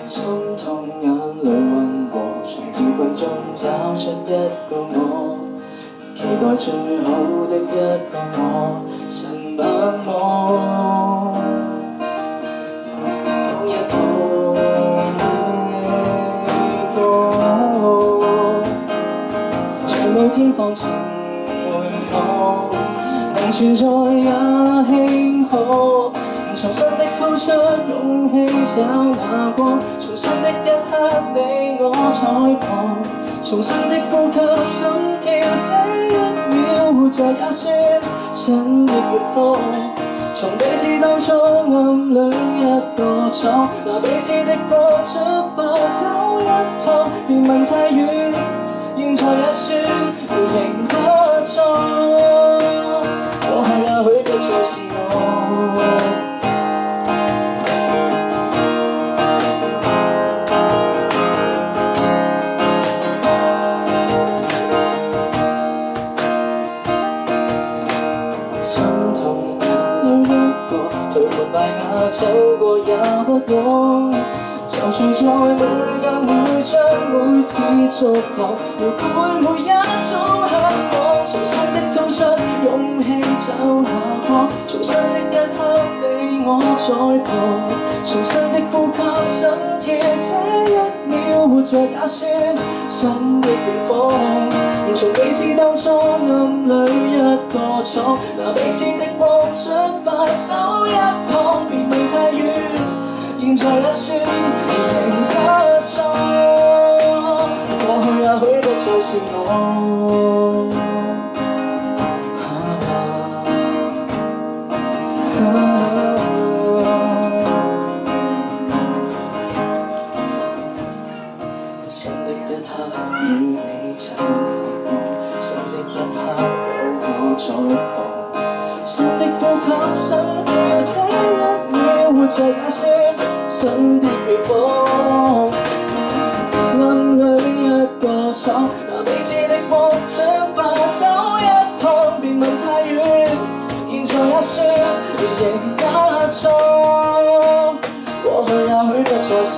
心痛眼淚混和，從戰群中找出一個我，期待最好的一個我，曾把我講一套像某天放晴回我，能存在也慶賀，重新的吐出勇氣找那光，重新的一刻你我在旁，重新的呼吸心跳，這一秒活着也算新的月光，從彼此當初暗裏一個錯，拿彼此的光出發走一趟，別問太遠，現在也算回應不錯，過去也許不再是我。退沒敗雅，走過也不枉，就算在每間每章每次觸碰，回顧每一種渴望，重新的吐出勇氣找下光，重新的一刻你我在旁，重新的呼吸心跳，這一秒活着也算新的遠方，連從彼此當初暗裏一個錯，拿彼此的光出發走一趟，別問太遠，現在也算回應不錯，過去也許不再是我。新的一刻與你找過，新的一刻有我在旁，新的呼吸心跳，這一秒活着也算新的月光，暗裏一個錯，拿彼此的光出發走一趟，別問太遠，現在也算回應不錯，過去也許不再是